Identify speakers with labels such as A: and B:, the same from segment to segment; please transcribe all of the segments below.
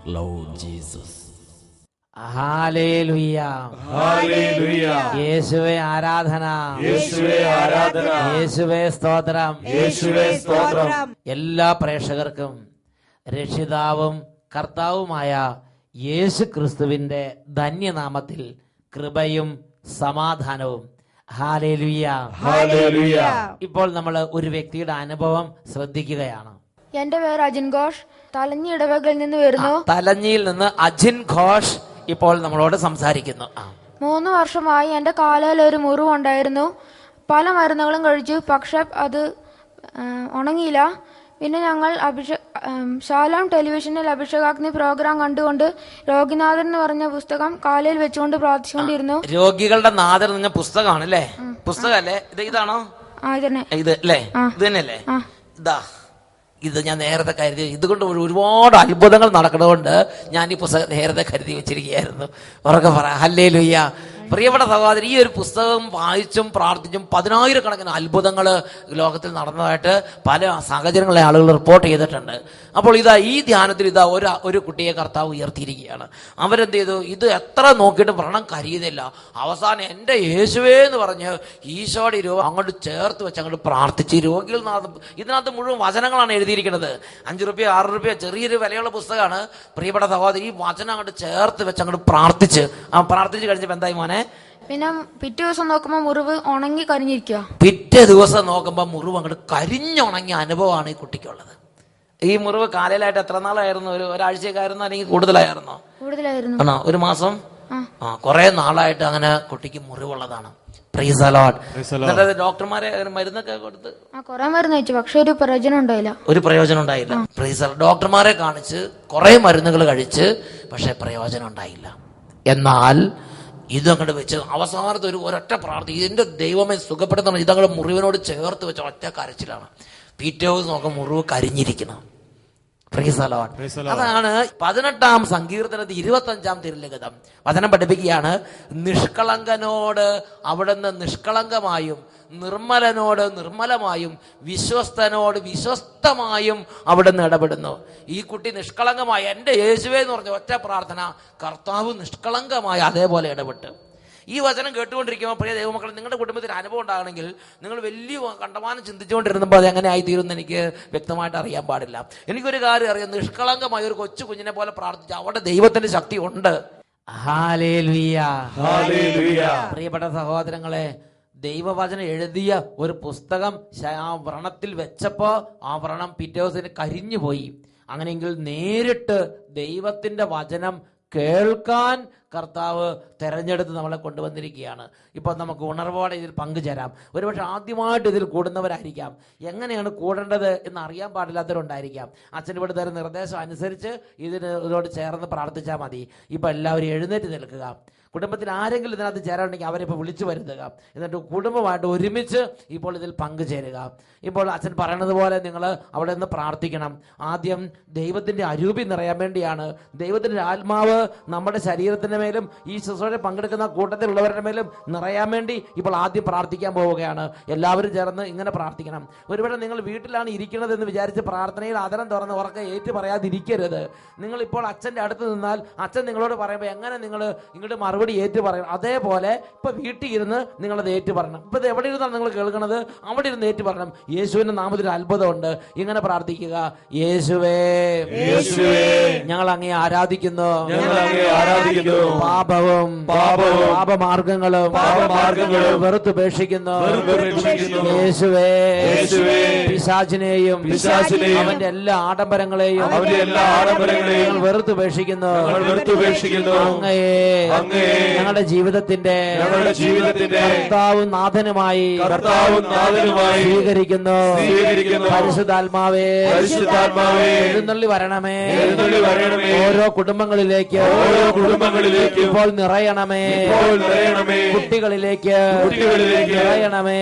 A: Lord Jesus.
B: Hallelujah,
A: hallelujah.
B: യേശുവേ ആരാധന,
A: യേശുവേ ആരാധന,
B: യേശുവേ സ്തോത്രം,
A: യേശുവേ സ്തോത്രം.
B: എല്ലാ പ്രേക്ഷകർക്കും രക്ഷിതാവും കർത്താവുമായ യേശു ക്രിസ്തുവിന്റെ ധന്യനാമത്തിൽ കൃപയും സമാധാനവും. Hallelujah,
A: hallelujah.
B: ഇപ്പോൾ നമ്മൾ ഒരു വ്യക്തിയുടെ അനുഭവം ശ്രദ്ധിക്കുകയാണ്.
C: എന്റെ പേര് അജിൻ ഘോഷ്, തലഞ്ഞി ഇടവകയിൽ നിന്ന് വരുന്നു.
B: തലഞ്ഞിയിൽ നിന്ന് അജിൻ ഘോഷ് ഇപ്പോൾ നമ്മളോട് സംസാരിക്കുന്നു.
C: 3 വർഷമായി എന്റെ കാലിൽ ഒരു മുറിവുണ്ടായിരുന്നു. പല മരുന്നുകളും കഴിച്ചു, പക്ഷെ അത് ഉണങ്ങിയില്ല. പിന്നെ ഞങ്ങൾ ശാലോം ടെലിവിഷനിൽ അഭിഷേകാഗ്നി പ്രോഗ്രാം കണ്ടുകൊണ്ട് രോഗിനാഥൻ എന്ന് പറഞ്ഞ പുസ്തകം കാലിൽ വെച്ചുകൊണ്ട് പ്രാർത്ഥിച്ചുകൊണ്ടിരുന്നു.
B: രോഗികളുടെ നാഥൻ എന്ന പുസ്തകമാണ് അല്ലേ? പുസ്തകല്ലേ ഇതാണോ? ഇത് അല്ലേ? ഇത് തന്നെയല്ലേ? ഇതാ, ഇത് ഞാൻ നേരത്തെ കരുതി, ഇതുകൊണ്ട് ഒരുപാട് അത്ഭുതങ്ങൾ നടക്കണതുകൊണ്ട് ഞാൻ ഈ പുസ്തകം നേരത്തെ കരുതി വെച്ചിരിക്കുകയായിരുന്നു. ഉറക്കെ പറ ഹല്ലേലൂയ. പ്രിയപ്പെട്ട സഹോദരൻ, ഈ ഒരു പുസ്തകം വായിച്ചും പ്രാർത്ഥിച്ചും 10,000-കണക്കിന് അത്ഭുതങ്ങൾ ലോകത്തിൽ നടന്നതായിട്ട് പല സാഹചര്യങ്ങളെ ആളുകൾ റിപ്പോർട്ട് ചെയ്തിട്ടുണ്ട്. അപ്പോൾ ഇതാ ഈ ധ്യാനത്തിൽ ഇതാ ഒരു കുട്ടിയെ കർത്താവ് ഉയർത്തിയിരിക്കുകയാണ്. അവരെന്ത് ചെയ്തു? ഇത് എത്ര നോക്കിയിട്ട് വ്രണം കരിയുന്നില്ല. അവസാനം എൻ്റെ യേശുവേ എന്ന് പറഞ്ഞ് ഈശോയുടെ അങ്ങോട്ട് ചേർത്ത് വെച്ച് അങ്ങോട്ട് പ്രാർത്ഥിച്ച് രോഗികൾ ഇതിനകത്ത് മുഴുവൻ വചനങ്ങളാണ് എഴുതിയിരിക്കുന്നത്. 5 രൂപ 6 രൂപ ചെറിയൊരു വിലയുള്ള പുസ്തകമാണ്. പ്രിയപ്പെട്ട സഹോദരി, ഈ വചനം അങ്ങോട്ട് ചേർത്ത് വെച്ച് അങ്ങോട്ട് പ്രാർത്ഥിച്ച് കഴിഞ്ഞപ്പോൾ എന്തായി മോനെ?
C: പിന്നെ പിറ്റേ ദിവസം നോക്കുമ്പോൾ മുറിവ് ഉണങ്ങി കരിഞ്ഞിരിക്കുക.
B: പിറ്റേ ദിവസം നോക്കുമ്പോൾ മുറിവ് അങ്ങോട്ട് കരിഞ്ഞുണങ്ങിയ അനുഭവമാണ് ഈ കുട്ടിക്കുള്ളത്. ഈ മുറിവ് കാലയിലായിട്ട് എത്ര നാളായിരുന്നു? ഒരാഴ്ചയൊക്കെ ആയിരുന്നോ അല്ലെങ്കിൽ കൂടുതലായിരുന്നോ?
C: കൂടുതലായിരുന്നു.
B: ആണോ? 1 മാസം? കുറെ നാളായിട്ട് അങ്ങനെ കുട്ടിക്ക് മുറിവുള്ളതാണ്. Praise the Lord. എന്നിട്ട് ഡോക്ടർമാരെ മരുന്നൊക്കെ കൊടുത്ത്
C: കുറെ മരുന്ന് കഴിച്ചു, പക്ഷെ ഒരു പ്രയോജനം ഉണ്ടായില്ല.
B: Praise the Lord. ഡോക്ടർമാരെ കാണിച്ച് കുറെ മരുന്നുകൾ കഴിച്ച്, പക്ഷെ പ്രയോജനം ഉണ്ടായില്ല. എന്നാൽ ഇതങ്ങോട്ട് വെച്ച് അവസാനത്തെ ഒരൊറ്റ പ്രാർത്ഥന, ഇതിന്റെ ദൈവമേ സുഖപ്പെടുത്തണം, ഇതങ്ങോട്ട് മുറിവിനോട് ചേർത്ത് വെച്ച ഒറ്റ കരച്ചിലാണ്. പിറ്റേ ദിവസം നോക്കാം മുറിവ് കരിഞ്ഞിരിക്കണം. അതാണ് 18-ാം സങ്കീർത്തനത്തിൽ 25-ാം തിരുലിഖിതം വചനം പഠിപ്പിക്കുകയാണ്. നിഷ്കളങ്കനോട് അവിടുന്ന് നിഷ്കളങ്കമായും, നിർമ്മലനോട് നിർമ്മലമായും, വിശ്വസ്തനോട് വിശ്വസ്തമായും അവിടുന്ന് ഇടപെടുന്നു. ഈ കുട്ടി നിഷ്കളങ്കമായി എൻ്റെ യേശുവേ എന്ന് പറഞ്ഞ ഒറ്റ പ്രാർത്ഥന കർത്താവ് നിഷ്കളങ്കമായി അതേപോലെ ഇടപെട്ട്. ഈ വചനം കേട്ടുകൊണ്ടിരിക്കുമ്പോൾ പ്രിയ ദൈവമക്കൾ, നിങ്ങളുടെ കുടുംബത്തിൽ അനുഭവം ഉണ്ടാകണമെങ്കിൽ നിങ്ങൾ വലിയ കണ്ടമാനം ചിന്തിച്ചുകൊണ്ടിരുന്നപ്പോൾ അത് എങ്ങനെ ആയിത്തീരുമെന്ന് എനിക്ക് വ്യക്തമായിട്ട് അറിയാൻ പാടില്ല. എനിക്കൊരു കാര്യം അറിയാം, നിഷ്കളങ്കമായ ഒരു കൊച്ചു കുഞ്ഞിനെ പോലെ പ്രാർത്ഥിച്ച് അവിടെ ദൈവത്തിന്റെ ശക്തി ഉണ്ട്. Hallelujah, hallelujah. പ്രിയപ്പെട്ട സഹോദരങ്ങളെ, ദൈവവചനം എഴുതിയ ഒരു പുസ്തകം ആ വ്രണത്തിൽ വെച്ചപ്പോ ആ വ്രണം പിറ്റേ ദിവസത്തിന് കരിഞ്ഞു പോയി. അങ്ങനെയെങ്കിൽ നേരിട്ട് ദൈവത്തിന്റെ വചനം കേൾക്കാൻ കർത്താവ് തെരഞ്ഞെടുത്ത് നമ്മളെ കൊണ്ടുവന്നിരിക്കുകയാണ്. ഇപ്പൊ നമുക്ക് ഉണർവോടെ ഇതിൽ പങ്കുചേരാം. ഒരുപക്ഷെ ആദ്യമായിട്ട് ഇതിൽ കൂടുന്നവരായിരിക്കാം. എങ്ങനെയാണ് കൂടേണ്ടത് എന്ന് അറിയാൻ പാടില്ലാത്തവരുണ്ടായിരിക്കാം. അച്ഛൻ ഇവിടെ തരുന്ന നിർദ്ദേശം അനുസരിച്ച് ഇതിനോട് ചേർന്ന് പ്രാർത്ഥിച്ചാൽ മതി. ഇപ്പൊ എല്ലാവരും എഴുന്നേറ്റ് നിൽക്കുക. കുടുംബത്തിൽ ആരെങ്കിലും ഇതിനകത്ത് ചേരാനുണ്ടെങ്കിൽ അവരിപ്പോൾ വിളിച്ചു വരുത്തുക. എന്നിട്ട് കുടുംബമായിട്ട് ഒരുമിച്ച് ഇപ്പോൾ ഇതിൽ പങ്കുചേരുക. ഇപ്പോൾ അച്ഛൻ പറയണത് പോലെ നിങ്ങൾ അവിടെ നിന്ന് പ്രാർത്ഥിക്കണം. ആദ്യം ദൈവത്തിൻ്റെ അരൂപി നിറയാൻ വേണ്ടിയാണ്. ദൈവത്തിൻ്റെ ആത്മാവ് നമ്മുടെ ശരീരത്തിൻ്റെ മേലും ഈ ശുശ്രൂഷയിൽ പങ്കെടുക്കുന്ന കൂട്ടത്തിലുള്ളവരുടെ മേലും നിറയാൻ വേണ്ടി ഇപ്പോൾ ആദ്യം പ്രാർത്ഥിക്കാൻ പോവുകയാണ്. എല്ലാവരും ചേർന്ന് ഇങ്ങനെ പ്രാർത്ഥിക്കണം. ഒരുവേള നിങ്ങൾ വീട്ടിലാണ് ഇരിക്കുന്നതെന്ന് വിചാരിച്ച് പ്രാർത്ഥനയിൽ അതരം തുറന്ന് ഉറക്കെ ഏറ്റു പറയാതിരിക്കരുത്. നിങ്ങൾ ഇപ്പോൾ അച്ഛൻ്റെ അടുത്ത് നിന്നാൽ അച്ഛൻ നിങ്ങളോട് പറയുമ്പോൾ എങ്ങനെ നിങ്ങൾ ഇങ്ങോട്ട് മറുപടി ഏറ്റു പറയണം. അതേപോലെ ഇപ്പൊ വീട്ടിൽ ഇരുന്ന് നിങ്ങളത് ഏറ്റു പറയണം. ഇപ്പൊ ഇത് എവിടെ ഇരുന്നാണ് നിങ്ങൾ കേൾക്കണത്, അവിടെ ഇരുന്ന് ഏറ്റു പറയണം. യേശുവിന്റെ നാമത്തിൽ അത്ഭുതമുണ്ട്. ഇങ്ങനെ പ്രാർത്ഥിക്കുക: യേശുവേ, ഞങ്ങൾ അങ്ങേ ആരാധിക്കുന്നു. പാപവും പാപമാർഗങ്ങളും വെറുത്തുപേക്ഷിക്കുന്നു. യേശുവേ, പിശാചിനെയും അവന്റെ എല്ലാ ആഡംബരങ്ങളെയും ഞങ്ങൾ വെറുത്തുപേക്ഷിക്കുന്നു. അങ്ങയെ ഞങ്ങളുടെ ജീവിതത്തിന്റെ കർത്താവും നാഥനുമായി സ്വീകരിക്കുന്നു. പരിശുദ്ധാത്മാവേ, എഴുന്നള്ളി വരണമേ. ഓരോ കുടുംബങ്ങളിലേക്ക് ഇപ്പോൾ നിറയണമേ. കുട്ടികളിലേക്ക് നിറയണമേ.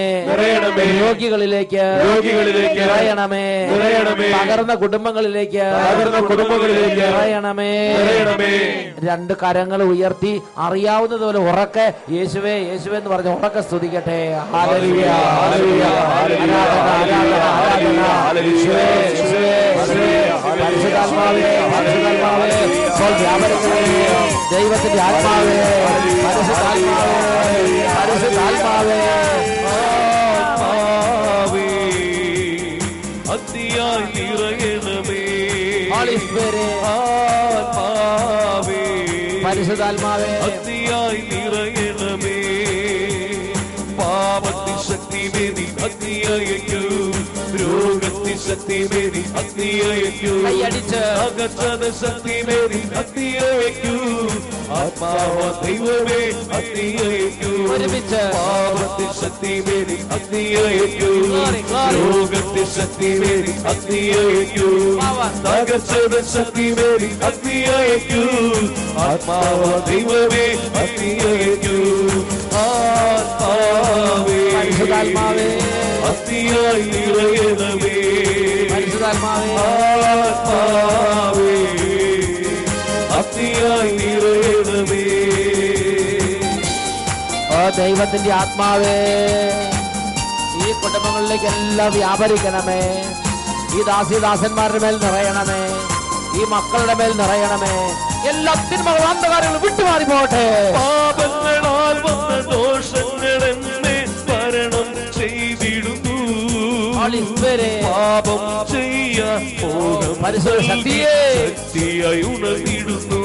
B: രോഗികളിലേക്ക് നിറയണമേ. തകർന്ന കുടുംബങ്ങളിലേക്ക് നിറയണമേ. 2 കരങ്ങൾ ഉയർത്തി അറിയാവുന്നതുപോലെ ഉറക്കെ യേശുവേ യേശുവേ എന്ന് പറഞ്ഞ് ഉറക്കെ സ്തുതിക്കട്ടെ. ഹല്ലേലൂയ, ഹല്ലേലൂയ, ആരാധന, ആരാധന, ആരാധന. യേശുവേ, യേശുവേ, യേശുവേ. പരിശുദ്ധാത്മാവേ, പരിശുദ്ധാത്മാവേ, ഇപ്പോൾ വ്യാപരിക്കണമേ. ദൈവത്തിന്റെ ആത്മാവേ, പരിശുദ്ധാത്മാവേ, പരിശുദ്ധാത്മാവേ,
A: അതിയായി നിറയണമേ.
B: ഹോളി സ്പിരിറ്റ്,
A: ആത്മാവേ,
B: പരിശുദ്ധാത്മാവേ,
A: അതിയായി നിറയണമേ. പാപത്തിൻ ശക്തിമേനി അഗ്നിയയക്കൂ, രോഗത്തിൻ ശക്തിമേനി അഗ്നിയയക്കൂ,
B: കൈയടിച്ച്
A: അകറ്റത ശക്തിമേനി അഗ്നിയയക്കൂ, ആത്മാവ ദൈവമേ അഗ്നിയയക്കൂ.
B: ഒരുമിച്ച്
A: പാപത്തിൻ ശക്തിമേനി അഗ്നിയയക്കൂ, രോഗത്തിൻ ശക്തിമേനി അഗ്നിയയക്കൂ, അകറ്റത ശക്തിമേനി അഗ്നിയയക്കൂ, ആത്മാവ ദൈവമേ അഗ്നിയയക്കൂ. ആത്മാവേ,
B: പരിശുദ്ധാത്മാവേ,
A: അഗ്നിയായി നിറയണമേ.
B: പരിശുദ്ധാത്മാവേ,
A: ആത്മാവേ, അഗ്നിയായി നിറയണമേ.
B: ഓ ദൈവത്തിന്റെ ആത്മാവേ, ഈ കുടുംബങ്ങളിലേക്ക് എല്ലാം വ്യാപരിക്കണമേ. ഈ ദാസിദാസന്മാരുടെ മേൽ നിറയണമേ, ഈ മക്കളുടെ മേൽ നിറയണമേ. എല്ലാ തിന്മകളും അന്ധകാരങ്ങളും വിട്ടുമാറി പോട്ടെ.
A: പാപങ്ങളാൽ വന്ന ദോഷങ്ങളെന്നെ ഭരണം ചെയ്തിടുന്നു. പാപം ചെയ്യാൻ പോകം
B: പരിശുദ്ധ ശക്തിയെ
A: ശക്തിയായി ഉണർന്നിടുന്നു.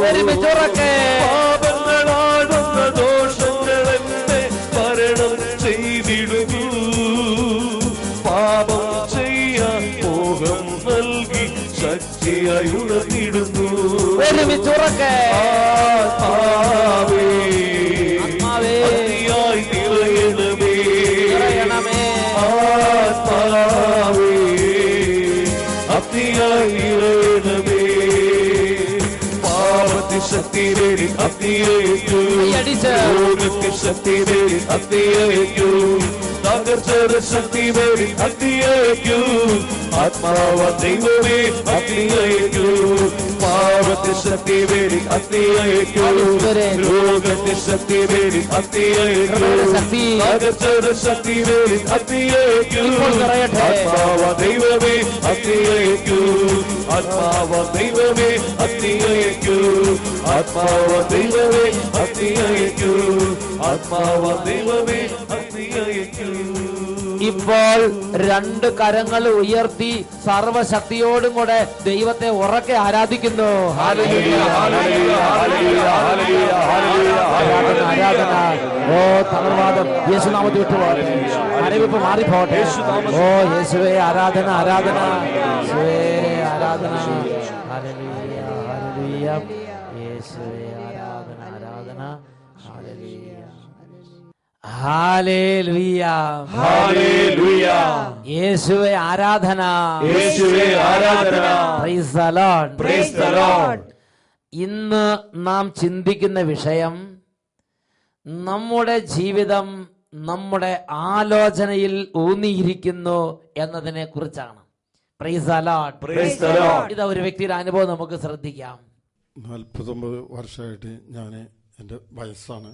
B: ഒരുമിച്ചുറക്കെ
A: പാപങ്ങളാൽ വന്ന ദോഷങ്ങളെന്നെ ഭരണം ചെയ്തിടുന്നു. പാപം ചെയ്യാൻ പോകം നൽകി ശക്തിയായി ഉണർന്നിടുന്നു.
B: ഒരുമിച്ചുറക്കെ
A: ആത്മാവേ,
B: ആത്മാവേ,
A: അഗ്നിയായി നിറയണമേ.
B: നിറയണമേ.
A: ആത്മാവേ, അഗ്നിയായി നിറയണമേ. പാപത്തിൻ ശക്തിമേനി അഗ്നിയയക്കൂ,
B: കൈയടിച്ച്
A: രോഗത്തിൻ ശക്തിമേനി അഗ്നിയയക്കൂ, തകർച്ചയുടെ ശക്തിമേനി അഗ്നിയയക്കൂ, ആത്മാവ ദൈവമേ അഗ്നിയയക്കൂ. പാപത്തിൻ ശക്തിമേനി അഗ്നിയയക്കൂ, രോഗത്തിൻ ശക്തിമേനി അഗ്നിയയക്കൂ, തകർച്ചയുടെ ശക്തിമേനി അഗ്നിയയക്കൂ, ആത്മാവ ദൈവമേ അഗ്നിയയക്കൂ, ആത്മാവ ദൈവമേ അഗ്നിയയക്കൂ, ആത്മാവ ദൈവമേ അഗ്നിയയക്കൂ, ആത്മാവ ദൈവമേ അഗ്നിയയക്കൂ.
B: ഇപ്പോൾ രണ്ട് കരങ്ങൾ ഉയർത്തി സർവശക്തിയോടും കൂടെ ദൈവത്തെ ഉറക്കെ ആരാധിക്കുന്നു.
A: Hallelujah, hallelujah, hallelujah, hallelujah, hallelujah.
B: ആരാധന, ആരാധന. ഓ തളർവാദം യേശുനാമത്തിൽ വിട്ടുപോകട്ടെ. അറിവിപ്പ് മാറിപ്പോട്ടെ. ഓ യേശുവേ ആരാധന, ആരാധന, യേശുവേ ആരാധന. Hallelujah, hallelujah. യേശുവേ ആരാധന, ആരാധന. Hallelujah, hallelujah,
A: hallelujah.
B: യേശുവേ ആരാധന,
A: യേശുവേ ആരാധന.
B: Praise the Lord,
A: praise the Lord.
B: ഇന്ന് നാം ചിന്തിക്കുന്ന വിഷയം നമ്മുടെ ജീവിതം നമ്മുടെ ആലോചനയിൽ ഊന്നിയിരിക്കുന്നു എന്നതിനെ കുറിച്ചാണ്. Praise the Lord,
A: praise the Lord.
B: ഇത് ഒരു വ്യക്തിയുടെ അനുഭവം നമുക്ക് ശ്രദ്ധിക്കാം.
D: 49 വർഷമായിട്ട് എൻ്റെ വയസ്സാണ്.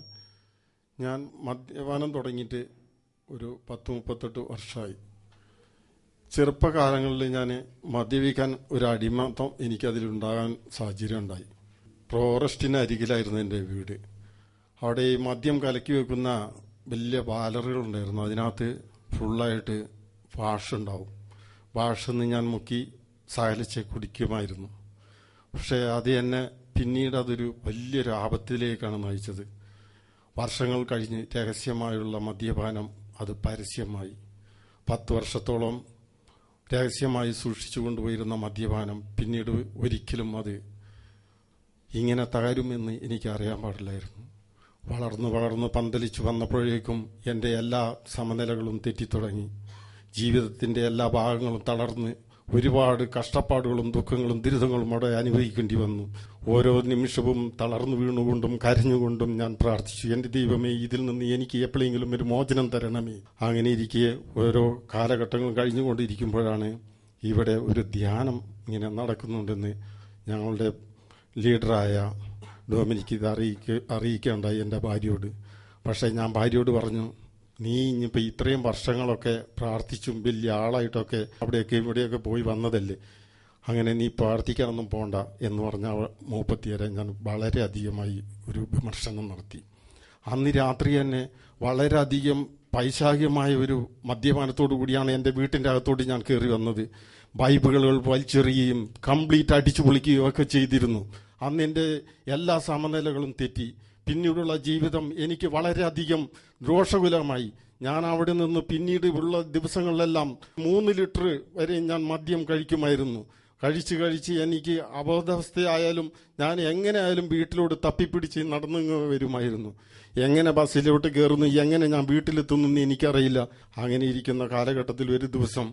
D: ഞാൻ മദ്യപാനം തുടങ്ങിയിട്ട് ഒരു 10-38 വർഷമായി. ചെറുപ്പകാലങ്ങളിൽ ഞാൻ മദ്യപിക്കാൻ ഒരു അടിമത്തം എനിക്കതിലുണ്ടാകാൻ സാഹചര്യം ഉണ്ടായി. ഫോറസ്റ്റിന് അരികിലായിരുന്നു എൻ്റെ വീട്. അവിടെ ഈ മദ്യം കലക്കി വെക്കുന്ന വലിയ ബാലറുകളുണ്ടായിരുന്നു. അതിനകത്ത് ഫുള്ളായിട്ട് ഭാഷുണ്ടാവും. ഭാഷന്ന് ഞാൻ മുക്കി സകലിച്ച് കുടിക്കുമായിരുന്നു. പക്ഷേ അത് എന്നെ പിന്നീട് അതൊരു വലിയൊരു ആപത്തിലേക്കാണ് നയിച്ചത്. വർഷങ്ങൾ കഴിഞ്ഞ് രഹസ്യമായുള്ള മദ്യപാനം അത് പരസ്യമായി. 10 വർഷത്തോളം രഹസ്യമായി സൂക്ഷിച്ചു കൊണ്ടുപോയിരുന്ന മദ്യപാനം പിന്നീട് ഒരിക്കലും അത് ഇങ്ങനെ തകരുമെന്ന് എനിക്കറിയാൻ പാടില്ലായിരുന്നു. വളർന്ന് പന്തലിച്ചു വന്നപ്പോഴേക്കും എൻ്റെ എല്ലാ സമനിലകളും തെറ്റിത്തുടങ്ങി. ജീവിതത്തിൻ്റെ എല്ലാ ഭാഗങ്ങളും തളർന്ന് ഒരുപാട് കഷ്ടപ്പാടുകളും ദുഃഖങ്ങളും ദുരിതങ്ങളും അവിടെ അനുഭവിക്കേണ്ടി വന്നു. ഓരോ നിമിഷവും തളർന്നു വീണുകൊണ്ടും കരഞ്ഞുകൊണ്ടും ഞാൻ പ്രാർത്ഥിച്ചു, എൻ്റെ ദൈവമേ, ഇതിൽ നിന്ന് എനിക്ക് എപ്പോഴെങ്കിലും ഒരു മോചനം തരണമേ. അങ്ങനെ ഇരിക്കെ ഓരോ കാലഘട്ടങ്ങളും കഴിഞ്ഞുകൊണ്ടിരിക്കുമ്പോഴാണ് ഇവിടെ ഒരു ധ്യാനം ഇങ്ങനെ നടക്കുന്നുണ്ടെന്ന് ഞങ്ങളുടെ ലീഡറായ ഡൊമിനിക്ക് ഇത് അറിയിക്കേണ്ടായി എൻ്റെ ഭാര്യയോട്. പക്ഷേ ഞാൻ ഭാര്യയോട് പറഞ്ഞു, നീ ഇനിയിപ്പോൾ ഇത്രയും വർഷങ്ങളൊക്കെ പ്രാർത്ഥിച്ചും വലിയ ആളായിട്ടൊക്കെ അവിടെയൊക്കെ ഇവിടെയൊക്കെ പോയി വന്നതല്ലേ, അങ്ങനെ നീ പ്രാർത്ഥിക്കാനൊന്നും പോണ്ട എന്ന് പറഞ്ഞ മൂപ്പത്തിയരെ ഞാൻ വളരെയധികമായി ഒരു വിമർശനം നടത്തി. അന്ന് രാത്രി തന്നെ വളരെയധികം പൈശാചികമായ ഒരു മദ്യപാനത്തോടു കൂടിയാണ് എൻ്റെ വീട്ടിൻ്റെ അകത്തോട്ട് ഞാൻ കയറി വന്നത്. ബൈബിളുകൾ വലിച്ചെറിയുകയും കംപ്ലീറ്റ് അടിച്ചു പൊളിക്കുകയും ഒക്കെ ചെയ്തിരുന്നു. അന്ന് എൻ്റെ എല്ലാ സമനിലകളും തെറ്റി. പിന്നീടുള്ള ജീവിതം എനിക്ക് വളരെയധികം ദോഷകുലമായി. ഞാൻ അവിടെ നിന്ന് പിന്നീട് ഉള്ള ദിവസങ്ങളിലെല്ലാം 3 ലിറ്റർ വരെ ഞാൻ മദ്യം കഴിക്കുമായിരുന്നു. കഴിച്ച് എനിക്ക് അബോധാവസ്ഥയായാലും ഞാൻ എങ്ങനെയായാലും വീട്ടിലോട്ട് തപ്പിപ്പിടിച്ച് നടന്നു വരുമായിരുന്നു. എങ്ങനെ ബസ്സിലോട്ട് കയറുന്നു, എങ്ങനെ ഞാൻ വീട്ടിലെത്തുന്നു എനിക്കറിയില്ല. അങ്ങനെ ഇരിക്കുന്ന കാലഘട്ടത്തിൽ ഒരു ദിവസം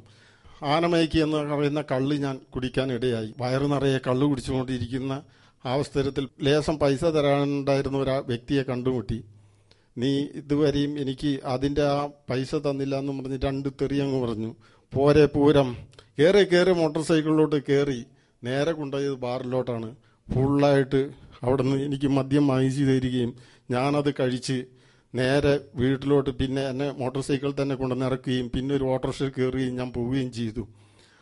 D: ആനമയക്കി എന്ന് പറയുന്ന കള്ള് ഞാൻ കുടിക്കാനിടയായി. വയറു നിറയെ കള്ള് കുടിച്ചുകൊണ്ടിരിക്കുന്ന അവസരത്തിൽ ലേശം പൈസ തരാനുണ്ടായിരുന്ന ഒരു വ്യക്തിയെ കണ്ടുമുട്ടി. നീ ഇതുവരെയും എനിക്ക് അതിൻ്റെ ആ പൈസ തന്നില്ല എന്ന് പറഞ്ഞ് 2 തെറിയങ്ങ് പറഞ്ഞു. പോരെ പൂരം കയറി മോട്ടോർ സൈക്കിളിലോട്ട് കയറി നേരെ കൊണ്ടുപോയത് ബാറിലോട്ടാണ്. ഫുള്ളായിട്ട് അവിടെ നിന്ന് എനിക്ക് മദ്യം വാങ്ങിച്ചു തരികയും ഞാനത് കഴിച്ച് നേരെ വീട്ടിലോട്ട് പിന്നെ എന്നെ മോട്ടോർ സൈക്കിൾ തന്നെ കൊണ്ടുവന്നിറക്കുകയും പിന്നെ ഒരു ഓട്ടോറിക്ഷയിൽ കയറുകയും ഞാൻ പോവുകയും ചെയ്തു.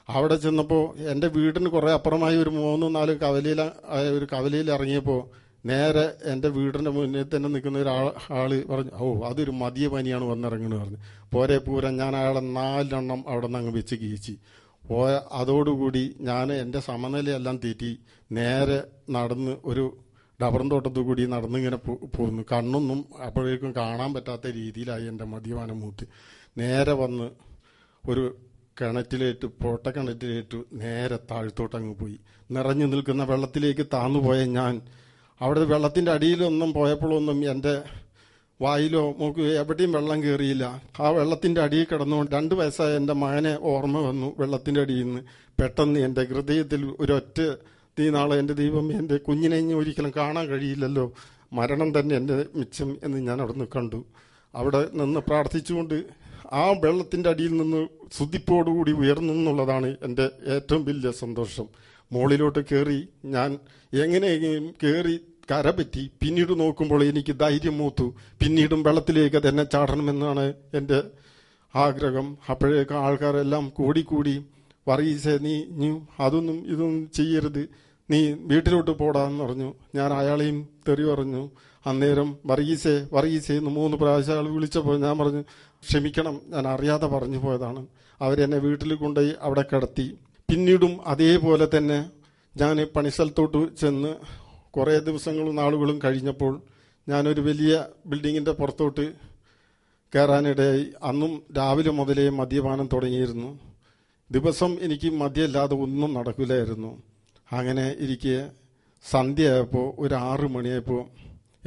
D: അവിടെ ചെന്നപ്പോൾ എൻ്റെ വീടിന് കുറേ അപ്പുറമായി ഒരു 3-4 കവലയിൽ ഇറങ്ങിയപ്പോൾ നേരെ എൻ്റെ വീടിൻ്റെ മുന്നിൽ തന്നെ നിൽക്കുന്ന ഒരാള് പറഞ്ഞു, ഓ അതൊരു മദ്യപാനിയാണ് വന്നിറങ്ങുന്നത് പറഞ്ഞു. പോരെ പൂരം ഞാൻ അയാളെ 4 എണ്ണം അവിടെ നിന്ന് അങ്ങ് വെച്ച് കീച്ചി പോയ. അതോടുകൂടി ഞാൻ എൻ്റെ സമനിലയെല്ലാം തെറ്റി നേരെ നടന്ന് ഒരു ഡബറും തോട്ടത്തു കൂടി നടന്നിങ്ങനെ പോന്നു. കണ്ണൊന്നും അപ്പോഴേക്കും കാണാൻ പറ്റാത്ത രീതിയിലായി എൻ്റെ മദ്യപാനം മൂത്ത്. നേരെ വന്ന് ഒരു പൊട്ടക്കിണറ്റിലേറ്റു നേരെ താഴ്ത്തോട്ടങ്ങ് പോയി. നിറഞ്ഞു നിൽക്കുന്ന വെള്ളത്തിലേക്ക് താന്നുപോയ ഞാൻ അവിടെ വെള്ളത്തിൻ്റെ അടിയിലൊന്നും പോയപ്പോഴൊന്നും എൻ്റെ വായിലോ മൂക്കോ എവിടെയും വെള്ളം കയറിയില്ല. ആ വെള്ളത്തിൻ്റെ അടിയിൽ കിടന്നുകൊണ്ട് 2 വയസ്സായ എൻ്റെ മകനെ ഓർമ്മ വന്നു. വെള്ളത്തിൻ്റെ അടിയിൽ നിന്ന് പെട്ടെന്ന് എൻ്റെ ഹൃദയത്തിൽ ഒരൊറ്റ നാളെ എൻ്റെ ദൈവം എൻ്റെ കുഞ്ഞിനെ ഇനി ഒരിക്കലും കാണാൻ കഴിയില്ലല്ലോ, മരണം തന്നെ എൻ്റെ മിച്ചം എന്ന് ഞാൻ അവിടെ നിന്ന് കണ്ടു. അവിടെ നിന്ന് പ്രാർത്ഥിച്ചുകൊണ്ട് ആ വെള്ളത്തിൻ്റെ അടിയിൽ നിന്ന് സ്തുതിപ്പോടുകൂടി ഉയർന്നു എന്നുള്ളതാണ് എൻ്റെ ഏറ്റവും വലിയ സന്തോഷം. മുകളിലോട്ട് കയറി ഞാൻ എങ്ങനെയെങ്കിലും കയറി കരപറ്റി. പിന്നീട് നോക്കുമ്പോൾ എനിക്ക് ധൈര്യം മൂത്തു. പിന്നീടും വെള്ളത്തിലേക്ക് തന്നെ ചാടണമെന്നാണ് എൻ്റെ ആഗ്രഹം. അപ്പോഴേക്കും ആൾക്കാരെല്ലാം കൂടി വർഗീസേ നീ അതൊന്നും ഇതൊന്നും ചെയ്യരുത്, നീ വീട്ടിലോട്ട് പോടാന്ന് പറഞ്ഞു. ഞാൻ അയാളെയും തെറി പറഞ്ഞു. അന്നേരം വർഗീസേ എന്ന് 3 പ്രാവശ്യം ആൾ വിളിച്ചപ്പോൾ ഞാൻ പറഞ്ഞു, ക്ഷമിക്കണം, ഞാൻ അറിയാതെ പറഞ്ഞു പോയതാണ്. അവരെന്നെ വീട്ടിൽ കൊണ്ടുപോയി അവിടെ കിടത്തി. പിന്നീടും അതേപോലെ തന്നെ ഞാൻ പണിസ്ഥലത്തോട്ട് ചെന്ന് കുറേ ദിവസങ്ങളും നാളുകളും കഴിഞ്ഞപ്പോൾ ഞാനൊരു വലിയ ബിൽഡിങ്ങിൻ്റെ പുറത്തോട്ട് കയറാനിടയായി. അന്നും രാവിലെ മുതലേ മദ്യപാനം തുടങ്ങിയിരുന്നു. ദിവസം എനിക്ക് മദ്യമില്ലാതെ ഒന്നും നടക്കില്ലായിരുന്നു. അങ്ങനെ ഇരിക്കെ സന്ധ്യയായപ്പോൾ ഒരു 6 മണിയായപ്പോൾ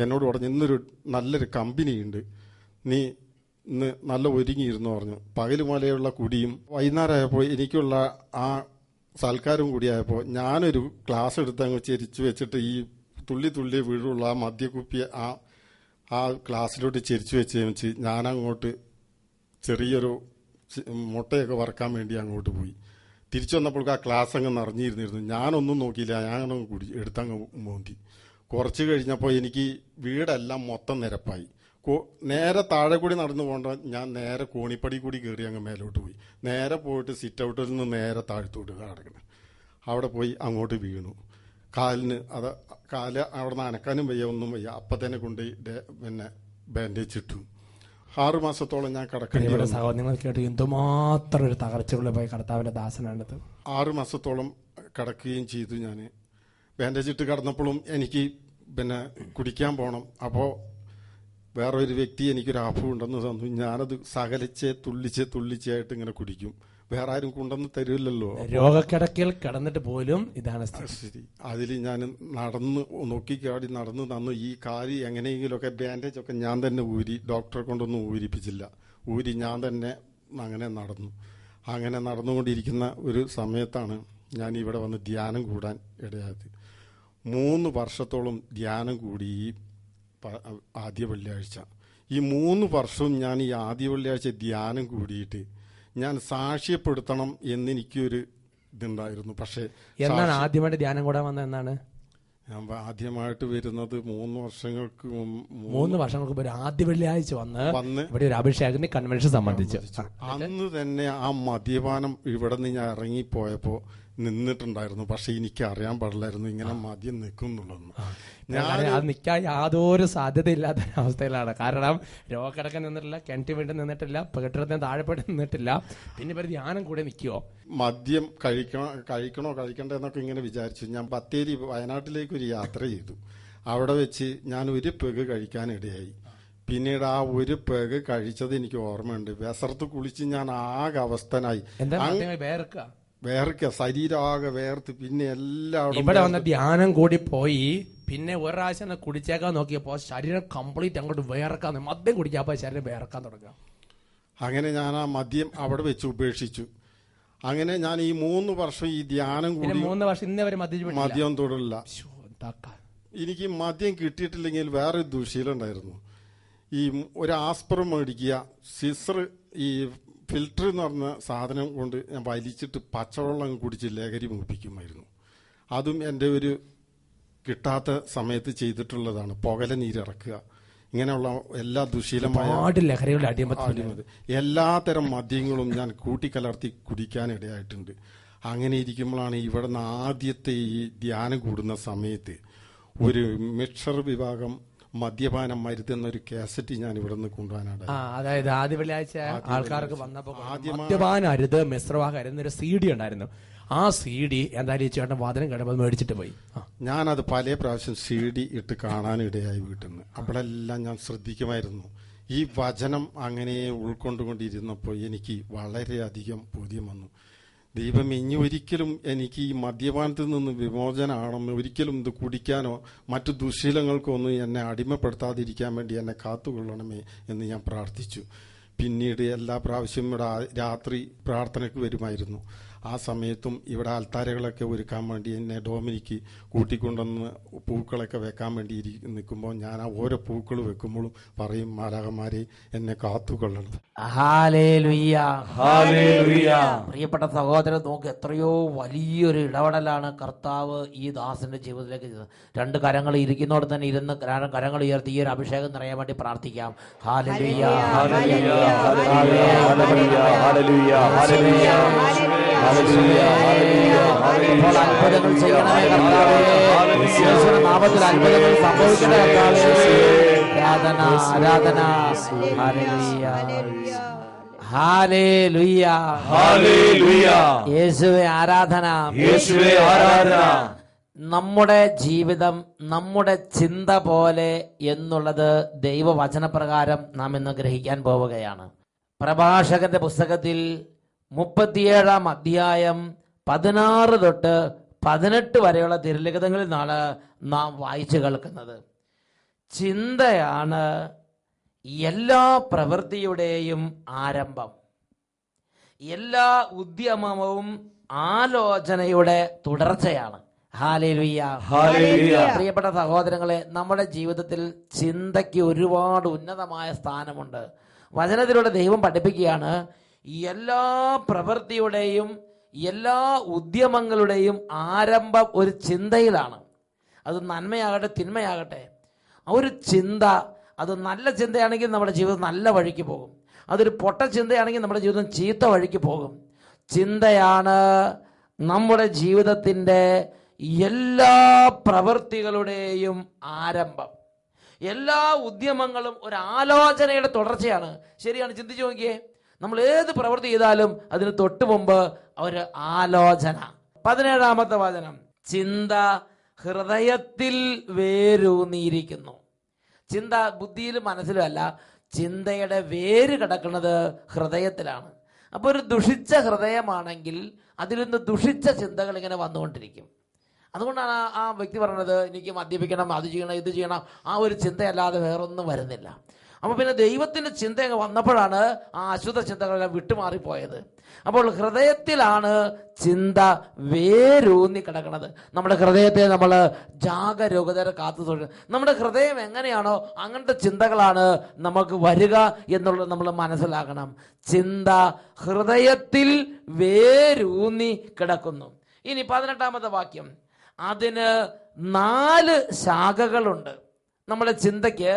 D: എന്നോട് പറഞ്ഞു, ഇന്നൊരു നല്ലൊരു കമ്പനിയുണ്ട്, നീ ഇന്ന് നല്ല ഒരുങ്ങിയിരുന്നു പറഞ്ഞു. പകലുമലയുള്ള കുടിയും വൈകുന്നേരമായപ്പോൾ എനിക്കുള്ള ആ സൽക്കാരവും കൂടിയായപ്പോൾ ഞാനൊരു ഗ്ലാസ് എടുത്ത് അങ്ങ് ചെരിച്ചു വെച്ചിട്ട് ഈ തുള്ളി വീഴുള്ള ആ മദ്യക്കുപ്പി ആ ഗ്ലാസ്സിലോട്ട് ചെരിച്ചു വെച്ച് ഞാനങ്ങോട്ട് ചെറിയൊരു മുട്ടയൊക്കെ വറക്കാൻ വേണ്ടി അങ്ങോട്ട് പോയി. തിരിച്ചു വന്നപ്പോൾ ആ ഗ്ലാസ് അങ്ങ് നിറഞ്ഞിരുന്നിരുന്നു. ഞാനൊന്നും നോക്കിയില്ല, ഞാനങ്ങ് എടുത്തങ്ങ് മോന്തി. കുറച്ച് കഴിഞ്ഞപ്പോൾ എനിക്ക് വീടെല്ലാം മൊത്തം നിരപ്പായി. നേരെ താഴെ കൂടി നടന്നു പോകേണ്ട ഞാൻ നേരെ കോണിപ്പടി കൂടി കയറി അങ്ങ് മേലോട്ട് പോയി. നേരെ പോയിട്ട് സിറ്റ് ഔട്ടിൽ നിന്ന് നേരെ താഴ്ത്തോട്ട് കിടക്കണം. അവിടെ പോയി അങ്ങോട്ട് വീണു. കാലിന് കാല് അവിടെ നിന്ന് അനക്കാനും വയ്യ, ഒന്നും വയ്യ. അപ്പം തന്നെ കൊണ്ട് പിന്നെ ബാൻഡേജ് ഇട്ടു. 6 മാസത്തോളം ഞാൻ കിടക്കേണ്ടി
B: കേട്ടു. എന്തുമാത്രം ഒരു തകർച്ചയുള്ള പോയി കർത്താവിന്റെ ദാസനാണത്.
D: 6 മാസത്തോളം കിടക്കുകയും ചെയ്തു. ഞാൻ ബാൻഡേജ് ഇട്ട് കിടന്നപ്പോഴും എനിക്ക് പിന്നെ കുടിക്കാൻ പോകണം. അപ്പോൾ വേറെ ഒരു വ്യക്തി എനിക്കൊരു ആപ്പ് ഉണ്ടെന്ന് തന്നു. ഞാനത് സകലിച്ച് തുള്ളിച്ചായിട്ട് ഇങ്ങനെ കുടിക്കും. വേറെ ആരും കൊണ്ടുവന്ന് തരില്ലല്ലോ.
B: രോഗക്കിടക്കയിൽ കിടന്നിട്ട് പോലും ഇതാണ്
D: സ്ഥിതി. അതിൽ ഞാൻ നോക്കിക്കാടി നടന്നു തന്നു. ഈ കാല് എങ്ങനെയെങ്കിലുമൊക്കെ ബാൻഡേജ് ഒക്കെ ഞാൻ തന്നെ ഊരി, ഡോക്ടറെ കൊണ്ടൊന്നും ഊരിപ്പിച്ചില്ല, ഊരി ഞാൻ തന്നെ അങ്ങനെ നടന്നു. അങ്ങനെ നടന്നുകൊണ്ടിരിക്കുന്ന ഒരു സമയത്താണ് ഞാൻ ഇവിടെ വന്ന് ധ്യാനം കൂടാൻ ഇടയായത്. 3 വർഷത്തോളം ധ്യാനം കൂടി ഈ ആദ്യ വെള്ളിയാഴ്ച. ഈ 3 വർഷവും ഞാൻ ഈ ആദ്യ വെള്ളിയാഴ്ച ധ്യാനം കൂടിയിട്ട് ഞാൻ സാക്ഷ്യപ്പെടുത്തണം എന്നെനിക്കൊരു ഇതുണ്ടായിരുന്നു. പക്ഷേ
B: എന്നാണ് ആദ്യമായിട്ട് ധ്യാനം കൂടാൻ വന്നത്? എന്നാണ്
D: ഞാൻ ആദ്യമായിട്ട് വരുന്നത്? 3 വർഷങ്ങൾക്ക്
B: 3 വർഷങ്ങൾക്ക് മുമ്പ് ആദ്യ വെള്ളിയാഴ്ച വന്ന് ഇവിടെ ഒരു അഭിഷേകത്തിന്റെ കൺവെൻഷൻ സംബന്ധിച്ചു.
D: അന്ന് തന്നെ ആ മദ്യപാനം ഇവിടെ നിന്ന് ഞാൻ ഇറങ്ങിപ്പോയപ്പോൾ നിന്നിട്ടുണ്ടായിരുന്നു. പക്ഷെ എനിക്ക് അറിയാൻ പാടില്ലായിരുന്നു ഇങ്ങനെ മദ്യം നിൽക്കും എന്നുള്ളതൊന്നും.
E: അത് നിൽക്കാൻ യാതൊരു സാധ്യതയില്ലാത്ത അവസ്ഥയിലാണ്. കാരണം രോഗക്കിടക്കം നിന്നിട്ടില്ല, കിണറ്റി വീണ്ടും നിന്നിട്ടില്ല, കെട്ടിടത്തിന് താഴെപ്പെട്ട് നിന്നിട്ടില്ല. പിന്നെ ഇവർ ധ്യാനം കൂടെ നിൽക്കുവോ?
D: മദ്യം കഴിക്കണോ കഴിക്കണ്ടെന്നൊക്കെ ഇങ്ങനെ വിചാരിച്ചു. ഞാൻ ബത്തേരി വയനാട്ടിലേക്ക് ഒരു യാത്ര ചെയ്തു. അവിടെ വെച്ച് ഞാൻ ഒരു പെഗ് കഴിക്കാനിടയായി. പിന്നീട് ആ ഒരു പെഗ് കഴിച്ചത് എനിക്ക് ഓർമ്മയുണ്ട്. വിസർത്ത് കുളിച്ച് ഞാൻ ആകെ അവസ്ഥനായി. വേർക്ക ശരീരമാകെ വേർത്ത്. പിന്നെ എല്ലാവരും
E: ഇവിടെ വന്ന ധ്യാനം കൂടി പോയി. പിന്നെ ഒരാഴ്ച കുടിച്ചേക്കാൻ നോക്കിയപ്പോ ശരീരം കംപ്ലീറ്റ് അങ്ങോട്ട് വേർക്കാൻ, മദ്യം കുടിക്കാപ്പോ ശരീരം വേർക്കാൻ തുടങ്ങാം.
D: അങ്ങനെ ഞാൻ ആ മദ്യം അവിടെ വെച്ച് ഉപേക്ഷിച്ചു. അങ്ങനെ ഞാൻ ഈ 3 വർഷം ഈ ധ്യാനം കൂടി
E: 3 വർഷം ഇന്നേ വരെ
D: മദ്യം തൊടില്ല. എനിക്ക് മദ്യം കിട്ടിയിട്ടില്ലെങ്കിൽ വേറെ ദുശീലം ഉണ്ടായിരുന്നു. ഈ ഒരു ആസ്പറം മേടിക്കുക, സിസർ ഈ ഫിൽറ്റർ എന്ന് പറഞ്ഞ സാധനം കൊണ്ട് ഞാൻ വലിച്ചിട്ട് പച്ചവെള്ളം കുടിച്ച് ലഹരി മൂപ്പിക്കുമായിരുന്നു. അതും എൻ്റെ ഒരു കിട്ടാത്ത സമയത്ത് ചെയ്തിട്ടുള്ളതാണ്. പുകല നീരിറക്കുക, ഇങ്ങനെയുള്ള എല്ലാ ദുശീലമായ അടിമതി എല്ലാത്തരം മദ്യങ്ങളും ഞാൻ കൂട്ടിക്കലർത്തി കുടിക്കാനിടയായിട്ടുണ്ട്. അങ്ങനെ ഇരിക്കുമ്പോഴാണ് ഇവിടെ നിന്ന് ആദ്യത്തെ ഈ ധ്യാനം കൂടുന്ന സമയത്ത് ഒരു മിക്സർ വിഭാഗം മദ്യപാനം മരുതെന്നൊരു കാസറ്റ് ഞാൻ ഇവിടെ നിന്ന് കൊണ്ടുപോകാനാണ്.
E: അതായത് ആദ്യ വെള്ളിയാഴ്ച ആൾക്കാർക്ക് വന്നപ്പോ മദ്യപാനം അരുത്, മിശ്രവാഹം അരുന്നൊരു CD ഉണ്ടായിരുന്നു. ആ CD എന്തായാലും ചേട്ടൻ വാദനം കേട്ടപ്പോൾ മേടിച്ചിട്ട് പോയി.
D: ഞാനത് പല പ്രാവശ്യം CD ഇട്ട് കാണാനിടയായി വീട്ടിൽ നിന്ന്. അപ്പോഴെല്ലാം ഞാൻ ശ്രദ്ധിക്കുമായിരുന്നു. ഈ വചനം അങ്ങനെ ഉൾക്കൊണ്ടുകൊണ്ടിരുന്നപ്പോൾ എനിക്ക് വളരെയധികം ബോധ്യം വന്നു. ദൈവം ഇനി ഒരിക്കലും എനിക്ക് ഈ മദ്യപാനത്തിൽ നിന്ന് വിമോചനമാണെന്ന്, ഒരിക്കലും ഇത് കുടിക്കാനോ മറ്റു ദുശീലങ്ങൾക്കോ ഒന്നും എന്നെ അടിമപ്പെടുത്താതിരിക്കാൻ വേണ്ടി എന്നെ കാത്തുകൊള്ളണമേ എന്ന് ഞാൻ പ്രാർത്ഥിച്ചു. പിന്നീട് എല്ലാ പ്രാവശ്യവും ഇവിടെ രാത്രി പ്രാർത്ഥനയ്ക്ക് വരുമായിരുന്നു. ആ സമയത്തും ഇവിടെ ആൽത്താരകളൊക്കെ ഒരുക്കാൻ വേണ്ടി എന്നെ ഡോമിനിക്ക് കൂട്ടിക്കൊണ്ടുവന്ന് പൂക്കളൊക്കെ വെക്കാൻ വേണ്ടി നിൽക്കുമ്പോൾ ഞാൻ ആ ഓരോ പൂക്കൾ വെക്കുമ്പോഴും പറയും, മാലാഖമാരെ എന്നെ കാത്തുകൊള്ളണം.
B: പ്രിയപ്പെട്ട സഹോദരൻ, നോക്ക് എത്രയോ വലിയൊരു ഇടപെടലാണ് കർത്താവ് ഈ ദാസന്റെ ജീവിതത്തിലേക്ക് ചെയ്തത്. 2 കരങ്ങൾ ഇരിക്കുന്നതോടെ തന്നെ ഇരുന്ന് കരങ്ങൾ ഉയർത്തി ഈ ഒരു അഭിഷേകം നിറയാൻ വേണ്ടി പ്രാർത്ഥിക്കാം. Hallelujah, hallelujah, hallelujah, hallelujah, hallelujah. അത്ഭുതങ്ങൾ ചെയ്യണമേ കർത്താവേ, യേശുവിന്റെ നാമത്തിൽ അത്ഭുതങ്ങൾ സംഭവിക്കണേ കർത്താവേ. ആരാധന, ആരാധന. Hallelujah, hallelujah. യേശുവേ ആരാധന, യേശുവേ ആരാധന. നമ്മുടെ ജീവിതം നമ്മുടെ ചിന്ത പോലെ എന്നുള്ളത് ദൈവവചനപ്രകാരം നാം ഇന്ന് ഗ്രഹിക്കാൻ പോവുകയാണ്. പ്രഭാഷകന്റെ പുസ്തകത്തിൽ 37-ാം അധ്യായം 16 തൊട്ട് 18 വരെയുള്ള തിരുലിഖിതങ്ങളിൽ നിന്നാണ് നാം വായിച്ചു കേൾക്കുന്നത്. ചിന്തയാണ് എല്ലാ പ്രവൃത്തിയുടെയും ആരംഭം. എല്ലാ ഉദ്യമവും ആലോചനയുടെ തുടർച്ചയാണ്. Hallelujah, hallelujah. പ്രിയപ്പെട്ട സഹോദരങ്ങളെ, നമ്മുടെ ജീവിതത്തിൽ ചിന്തയ്ക്ക് ഒരുപാട് ഉന്നതമായ സ്ഥാനമുണ്ട്. വചനത്തിലൂടെ ദൈവം പഠിപ്പിക്കുകയാണ്, എല്ലാ പ്രവൃത്തിയുടെയും എല്ലാ ഉദ്യമങ്ങളുടെയും ആരംഭം ഒരു ചിന്തയിലാണ്. അത് നന്മയാകട്ടെ തിന്മയാകട്ടെ, ഒരു ചിന്ത, അത് നല്ല ചിന്തയാണെങ്കിൽ നമ്മുടെ ജീവിതം നല്ല വഴിക്ക് പോകും. അതൊരു പൊട്ട ചിന്തയാണെങ്കിൽ നമ്മുടെ ജീവിതം ചീത്ത വഴിക്ക് പോകും. ചിന്തയാണ് നമ്മുടെ ജീവിതത്തിൻ്റെ എല്ലാ പ്രവൃത്തികളുടെയും ആരംഭം. എല്ലാ ഉദ്യമങ്ങളും ഒരു ആലോചനയുടെ തുടർച്ചയാണ്. ശരിയാണ്, ചിന്തിച്ചു നോക്കിയേ. നമ്മൾ ഏത് പ്രവൃത്തി ചെയ്താലും അതിന് തൊട്ട് മുമ്പ് ഒരു ആലോചന. 17-ാമത്തെ വചനം, ചിന്ത ഹൃദയത്തിൽ വേരൂന്നിയിരിക്കുന്നു. ചിന്ത ബുദ്ധിയിലും മനസ്സിലും അല്ല, ചിന്തയുടെ വേര് കിടക്കുന്നത് ഹൃദയത്തിലാണ്. അപ്പോൾ ഒരു ദുഷിച്ച ഹൃദയമാണെങ്കിൽ അതിൽ നിന്ന് ദുഷിച്ച ചിന്തകൾ ഇങ്ങനെ വന്നുകൊണ്ടിരിക്കും. അതുകൊണ്ടാണ് ആ വ്യക്തി പറഞ്ഞത്, എനിക്ക് മദ്യപിക്കണം, അത് ചെയ്യണം, ഇത് ചെയ്യണം, ആ ഒരു ചിന്തയല്ലാതെ വേറൊന്നും വരുന്നില്ല. അപ്പോൾ പിന്നെ ദൈവത്തിൻ്റെ ചിന്ത വന്നപ്പോഴാണ് ആ അശുദ്ധ ചിന്തകളെല്ലാം വിട്ടുമാറിപ്പോയത്. അപ്പോൾ ഹൃദയത്തിലാണ് ചിന്ത വേരൂന്നി കിടക്കുന്നത്. നമ്മുടെ ഹൃദയത്തെ നമ്മൾ ജാഗരൂകതയെ കാത്തു സൂക്ഷിക്കണം. നമ്മുടെ ഹൃദയം എങ്ങനെയാണോ അങ്ങനത്തെ ചിന്തകളാണ് നമുക്ക് വരിക എന്നുള്ളത് നമ്മൾ മനസ്സിലാക്കണം. ചിന്ത ഹൃദയത്തിൽ വേരൂന്നി കിടക്കുന്നു. ഇനി 18-ാമത്തെ വാക്യം, അതിന് 4 ശാഖകളുണ്ട്. നമ്മുടെ ചിന്തയ്ക്ക്,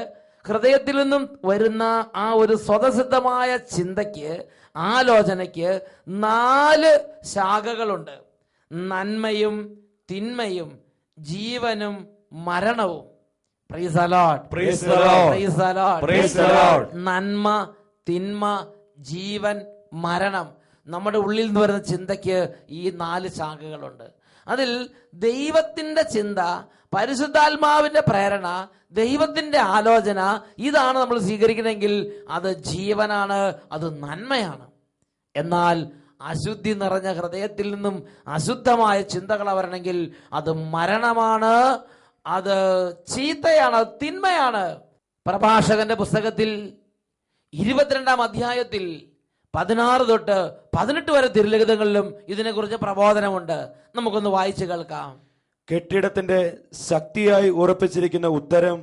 B: ഹൃദയത്തിൽ നിന്നും വരുന്ന ആ ഒരു സ്വതസിദ്ധമായ ചിന്തയ്ക്ക്, ആലോചനയ്ക്ക് 4 ശാഖകളുണ്ട്. നന്മയും തിന്മയും ജീവനും മരണവും. Praise the Lord.
A: Praise the Lord.
B: Praise the Lord.
A: Praise the Lord.
B: നന്മ, തിന്മ, ജീവൻ, മരണം. നമ്മുടെ ഉള്ളിൽ നിന്ന് വരുന്ന ചിന്തയ്ക്ക് ഈ 4 ശാഖകളുണ്ട്. അതിൽ ദൈവത്തിന്റെ ചിന്ത, പരിശുദ്ധാത്മാവിന്റെ പ്രേരണ, ദൈവത്തിന്റെ ആലോചന, ഇതാണ് നമ്മൾ സ്വീകരിക്കണമെങ്കിൽ അത് ജീവനാണ്, അത് നന്മയാണ്. എന്നാൽ അശുദ്ധി നിറഞ്ഞ ഹൃദയത്തിൽ നിന്നും അശുദ്ധമായ ചിന്തകൾ വരണമെങ്കിൽ അത് മരണമാണ്, അത് ചീത്തയാണ്, അത് തിന്മയാണ്. പ്രഭാഷകന്റെ പുസ്തകത്തിൽ 22-ാം അധ്യായത്തിൽ 16 തൊട്ട് 18 വരെ തിരുലിഖിതങ്ങളിലും ഇതിനെക്കുറിച്ച് പ്രബോധനമുണ്ട്. നമുക്കൊന്ന് വായിച്ചു കേൾക്കാം.
A: കെട്ടിടത്തിന്റെ ശക്തിയായി ഉറപ്പിച്ചിരിക്കുന്ന ഉത്തരം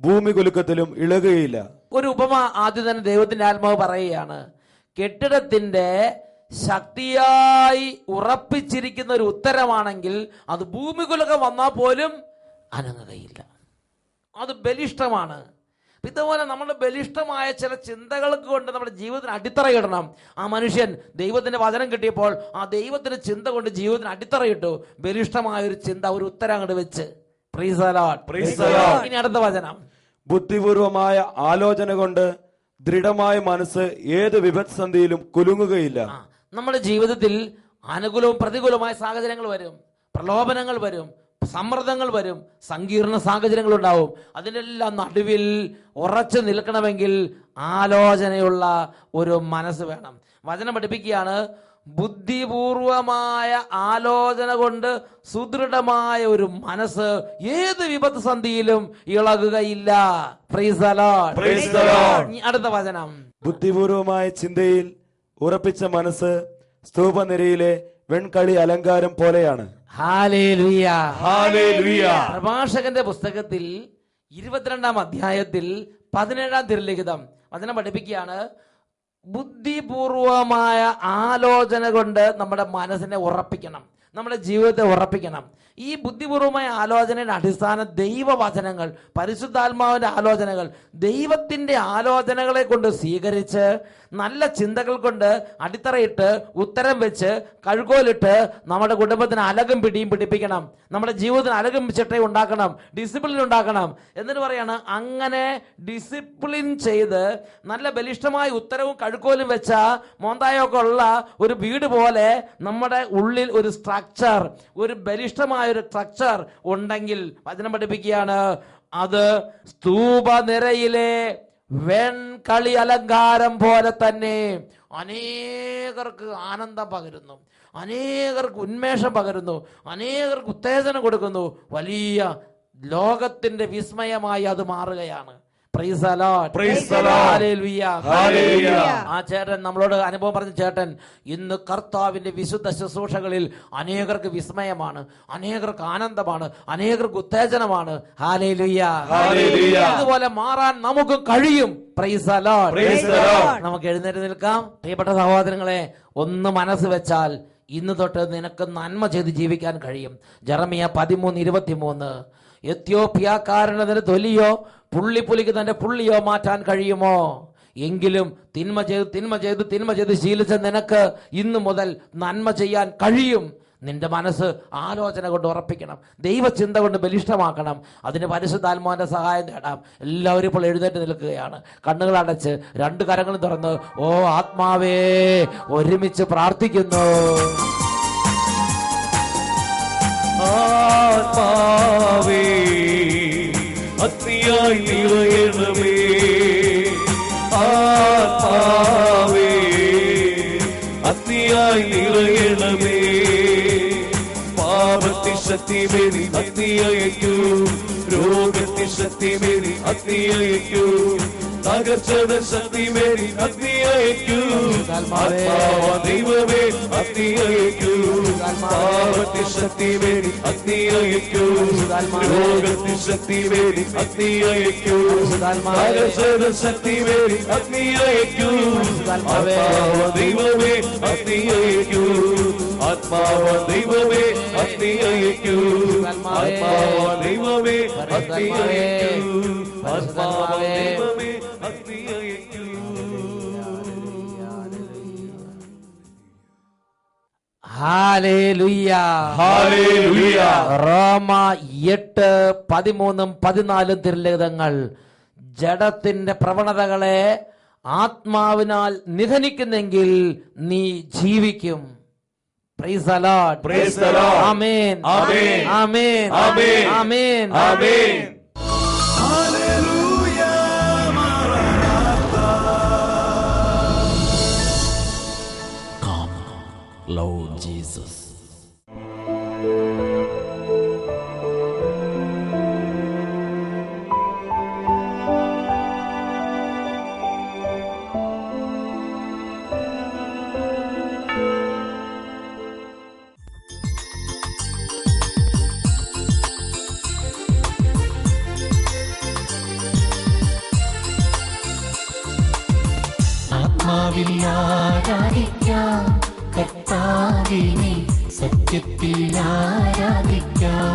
A: ഭൂമി കുലുക്കത്തിലും ഇളകുകയില്ല.
B: ഒരു ഉപമ ആദ്യം തന്നെ ദൈവത്തിന്റെ ആത്മാവ് പറയുകയാണ്. കെട്ടിടത്തിന്റെ ശക്തിയായി ഉറപ്പിച്ചിരിക്കുന്ന ഒരു ഉത്തരമാണെങ്കിൽ അത് ഭൂമി കുലുക്കം വന്നാൽ പോലും അനങ്ങുകയില്ല. അത് ബലിഷ്ഠമാണ്. ഇതുപോലെ നമ്മുടെ ബലിഷ്ഠമായ ചില ചിന്തകൾക്ക് കൊണ്ട് നമ്മുടെ ജീവിതത്തിന് അടിത്തറയിടണം. ആ മനുഷ്യൻ ദൈവത്തിന്റെ വചനം കിട്ടിയപ്പോൾ ആ ദൈവത്തിന്റെ ചിന്ത കൊണ്ട് ജീവിതത്തിന് അടിത്തറയിട്ടു. ബലിഷ്ഠമായ ഒരു ചിന്ത, ഒരു ഉത്തരം അങ്ങോട്ട് വെച്ച്. Praise the Lord.
A: Praise the Lord.
B: ഇനി അടുത്ത വചനം.
A: ബുദ്ധിപൂർവമായ ആലോചന കൊണ്ട് ദൃഢമായ മനസ്സ് ഏത് വിപത്സന്ധിയിലും കുലുങ്ങുകയില്ല.
B: നമ്മുടെ ജീവിതത്തിൽ അനുകൂലവും പ്രതികൂലമായ സാഹചര്യങ്ങൾ വരും, പ്രലോഭനങ്ങൾ വരും, സമ്മർദ്ദങ്ങൾ വരും, സങ്കീർണ സാഹചര്യങ്ങൾ ഉണ്ടാവും. അതിനെല്ലാം നടുവിൽ ഉറച്ചു നിൽക്കണമെങ്കിൽ ആലോചനയുള്ള ഒരു മനസ്സ് വേണം. വചനം പഠിപ്പിക്കുകയാണ്, ബുദ്ധിപൂർവമായ ആലോചന കൊണ്ട് സുദൃഢമായ ഒരു മനസ്സ് ഏത് വിപത്ത് സന്ധിയിലും ഇളകുകയില്ല. Praise the Lord.
A: Praise the Lord.
B: അടുത്ത വചനം.
A: ബുദ്ധിപൂർവമായ ചിന്തയിൽ ഉറപ്പിച്ച മനസ്സ് സ്തൂപനിരയിലെ വെൺകളി അലങ്കാരം പോലെയാണ്.
B: ഹല്ലേലൂയ.
A: ഹല്ലേലൂയ.
B: പ്രഭാഷകന്റെ പുസ്തകത്തിൽ 22-ാം അധ്യായത്തിൽ 17-ാം തിരുലിഖിതം വചനം പഠിപ്പിക്കുകയാണ്, ബുദ്ധിപൂർവമായ ആലോചന കൊണ്ട് നമ്മുടെ മനസ്സിനെ ഉറപ്പിക്കണം, നമ്മുടെ ജീവിതത്തെ ഉറപ്പിക്കണം. ഈ ബുദ്ധിപൂർവമായ ആലോചനയുടെ അടിസ്ഥാനം ദൈവവചനങ്ങൾ, പരിശുദ്ധാത്മാവിന്റെ ആലോചനകൾ, ദൈവത്തിന്റെ ആലോചനകളെ കൊണ്ട് സ്വീകരിച്ച് നല്ല ചിന്തകൾ കൊണ്ട് അടിത്തറയിട്ട് ഉത്തരം വെച്ച് കഴുകോലിട്ട് നമ്മുടെ കുടുംബത്തിന് അലകും പിടിയും പിടിപ്പിക്കണം, നമ്മുടെ ജീവിതത്തിന് അലകും ചിട്ടയും ഉണ്ടാക്കണം, ഡിസിപ്ലിൻ ഉണ്ടാക്കണം. എന്നിട്ട് പറയാണ്, അങ്ങനെ ഡിസിപ്ലിൻ ചെയ്ത് നല്ല ബലിഷ്ഠമായ ഉത്തരവും കഴുകോലും വെച്ച മോന്തായൊക്കെ ഉള്ള ഒരു വീട് പോലെ നമ്മുടെ ഉള്ളിൽ ഒരു സ്ട്രക്ചർ, ഒരു ബലിഷ്ഠമായ ഒരു സ്ട്രക്ചർ ഉണ്ടെങ്കിൽ വചനം പഠിപ്പിക്കുകയാണ്, അത് സ്തൂപനിരയിലെ വെൺകളി അലങ്കാരം പോലെ തന്നെ അനേകർക്ക് ആനന്ദം പകരുന്നു, അനേകർക്ക് ഉന്മേഷം പകരുന്നു, അനേകർക്ക് ഉത്തേജനം കൊടുക്കുന്നു. വലിയ ലോകത്തിന്റെ വിസ്മയമായി അത് മാറുകയാണ്. Praise the Lord.
A: Praise the Lord.
B: Hallelujah.
A: Hallelujah.
B: ആ ചേട്ടൻ നമ്മളോട് അനുഭവം പറഞ്ഞ ചേട്ടൻ ഇന്ന് കർത്താവിന്റെ വിശുദ്ധ ശുശ്രൂഷകളിൽ അനേകർക്ക് വിസ്മയമാണ്, അനേകർക്ക് ആനന്ദമാണ്, അനേകർക്ക് ഉത്തേജനമാണ്. ഹല്ലേലൂയ.
A: ഹല്ലേലൂയ.
B: ഇതുപോലെ മാറാൻ നമുക്ക് കഴിയും. Praise the Lord.
A: Praise the Lord.
B: നമുക്ക് എഴുന്നേറ്റ് നിൽക്കാം. പ്രിയപ്പെട്ട സഹോദരങ്ങളെ, ഒന്ന് മനസ്സ് വെച്ചാൽ ഇന്ന് തൊട്ട് നിനക്ക് നന്മ ചെയ്ത് ജീവിക്കാൻ കഴിയും. ജെറമിയ 13:23, എത്യോപ്യക്കാരനതിന് തൊലിയോ പുള്ളിപ്പുലിക്ക് തന്റെ പുള്ളിയോ മാറ്റാൻ കഴിയുമോ? എങ്കിലും തിന്മ ചെയ്ത് ശീലിച്ച നിനക്ക് ഇന്നു മുതൽ നന്മ ചെയ്യാൻ കഴിയും. നിന്റെ മനസ്സ് ആലോചന കൊണ്ട് ഉറപ്പിക്കണം, ദൈവചിന്ത കൊണ്ട് ബലിഷ്ഠമാക്കണം. അതിന് പരിശുദ്ധാത്മാവിന്റെ സഹായം നേടാം. എല്ലാവരും ഇപ്പോൾ എഴുന്നേറ്റ് നിൽക്കുകയാണ്, കണ്ണുകൾ അടച്ച് 2 കരങ്ങളും തുറന്ന് ഓ ആത്മാവേ ഒരുമിച്ച് പ്രാർത്ഥിക്കുന്നു.
A: ആത്മാവേ അഗ്നിയായി നിറയണമേ, ആത്മാവേ അഗ്നിയായി നിറയണമേ. പാപത്തിൻ ശക്തി മേരി അഗ്നിയയക്കൂ, രോഗത്തിൻ ശക്തി മേരി അഗ്നിയയക്കൂ, തകർച്ചയുടെ ശക്തി മേരി അഗ്നിയയക്കൂ. ആത്മാവ ദൈവമേ അഗ്നിയയക്കൂ, പാപത്തിൻ ശക്തി മേരി അഗ്നിയയക്കൂ, രോഗത്തിൻ ശക്തി മേരി അഗ്നിയയക്കൂ, തകർച്ചയുടെ ശക്തി മേരി അഗ്നിയയക്കൂ. ആത്മാവ ദൈവമേ അഗ്നിയയക്കൂ, ആത്മാവ ദൈവമേ അഗ്നിയയക്കൂ, ആത്മാവ ദൈവമേ അഗ്നിയയക്കൂ, ആത്മാവ ദൈവമേ അഗ്നിയയക്കൂ.
B: ഹല്ലേലൂയ.
A: ഹല്ലേലൂയ.
B: റോമ 8:13-14 തിരുലിഖിതങ്ങൾ ജഡത്തിന്റെ പ്രവണതകളെ ആത്മാവിനാൽ നിധനിക്കുന്നെങ്കിൽ നീ ജീവിക്കും. Praise the Lord.
A: Praise the Lord.
B: Amen.
A: Amen.
B: Amen.
A: Amen.
B: Amen.
A: Amen.
B: Come, Lord Jesus.
F: ആത്മാവിൽ ആരാധിക്കാം കർത്താവിനെ, സത്യത്തിൽ ആരാധിക്കാം.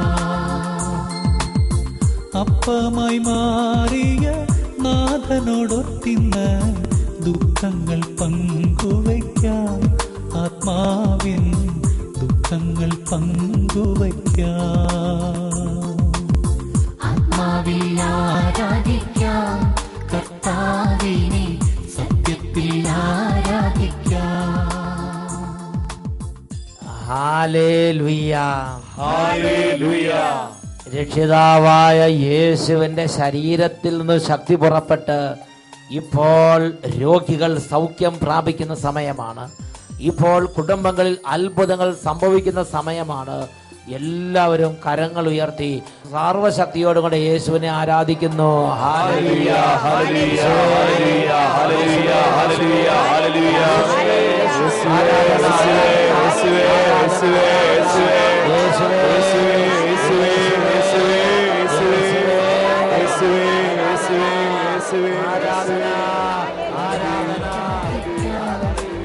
F: അപ്പമായി മാറിയ നാഥനോടൊത്തിന്ന് ദുഃഖങ്ങൾ പങ്കുവയ്ക്കാം. ആത്മാവിൻ ദുഃഖങ്ങൾ പങ്കുവയ്ക്കാം. ആത്മാവിൽ ആരാധിക്കാം കർത്താവിനെ, സത്യത്തിൽ ആരാധിക്കാം.
B: ഹല്ലേലൂയ.
A: ഹല്ലേലൂയ.
B: രക്ഷിതാവായ യേശുവിന്റെ ശരീരത്തിൽ നിന്ന് ശക്തി പുറപ്പെട്ട് ഇപ്പോൾ രോഗികൾ സൗഖ്യം പ്രാപിക്കുന്ന സമയമാണ്. ഇപ്പോൾ കുടുംബങ്ങളിൽ അത്ഭുതങ്ങൾ സംഭവിക്കുന്ന സമയമാണ്. എല്ലാവരും കരങ്ങൾ ഉയർത്തി സർവശക്തിയോടുകൂടെ യേശുവിനെ ആരാധിക്കുന്നു.
A: Hallelujah. Hallelujah. Hallelujah. Hallelujah. Hallelujah. Hallelujah. യേശുവേ, യേശുവേ, യേശുവേ, യേശുവേ, യേശുവേ, യേശുവേ, യേശുവേ, യേശുവേ, യേശുവേ, യേശുവേ, യേശുവേ.
B: ആരാധന, ആരാധന.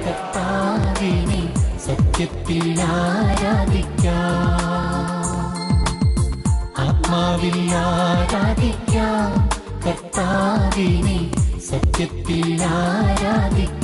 F: കർത്താവിനെ, സത്യത്തിൽ ആരാധിക്കാം. ആത്മാവിൽ ആരാധിക്കാം കർത്താവിനെ, സത്യത്തിൽ ആരാധിക്കാം.